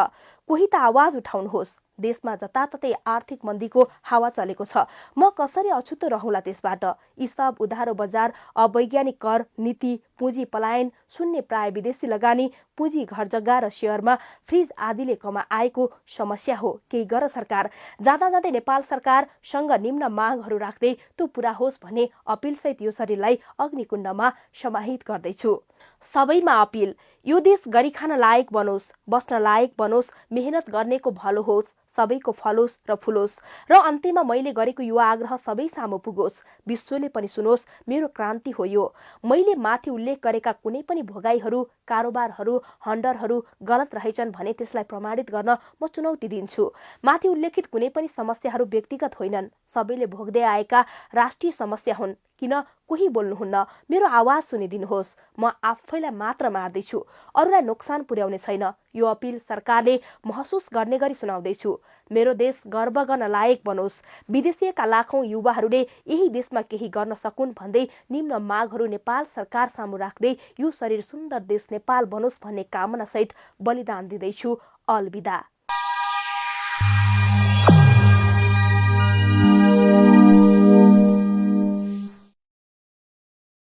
कोही त आवाज उठाउनुहोस्। देशमा जताततै आर्थिक मन्दीको हावा चलेको छ। म कसरी अछुतो रहौँला त्यसबाट? यी सब उधारो बजार, अवैज्ञानिक कर नीति, पुँजी पलायन, शून्य प्राय विदेशी लगानी, पुँजी घर जग्गा र शेयरमा फ्रिज आदिले आएको समस्या हो। केही गर सरकार। जाँदा जाँदै नेपाल सरकारसँग निम्न मागहरू राख्दै त्यो पूरा होस् भन्ने अपिलसहित यो शरीरलाई अग्निकुण्डमा समाहित गर्दैछु। सबैमा अपिल, यो देश गरी खान लायक बनोस्, बस्न लायक बनोस्, मेहनत गर्नेको भलो होस्, सबैको फलोस् र फुलोस् र अन्त्यमा मैले गरेको यो आग्रह सबै सामु पुगोस्, विश्वले पनि सुनोस्, मेरो क्रान्ति हो यो। मैले माथि उल्लेख गरेका कुनै पनि भोगाईहरू, कारोबारहरू, हन्डरहरू गलत रहेछन् भने त्यसलाई प्रमाणित गर्न म चुनौती दिन्छु। माथि उल्लेखित कुनै पनि समस्याहरू व्यक्तिगत होइनन्, सबैले भोग्दै आएका राष्ट्रिय समस्या हुन्। किन कोही बोल्नुहुन्न? मेरो आवाज सुनिदिनुहोस्। म आफैलाई मात्र मार्दैछु, अरूलाई नोक्सान पुर्याउने छैन। यो अपिल सरकारले महसुस गर्ने गरी सुनाउँदैछु। मेरो देश गर्व गर्न लायक बनोस्, विदेशीका लाखौं युवाहरूले यही देशमा केही गर्न सकुन् भन्दै निम्न मागहरू नेपाल सरकार सामु राख्दै यो शरीर सुन्दर देश नेपाल बनोस् भन्ने कामना सहित बलिदान दिँदैछु। अलविदा।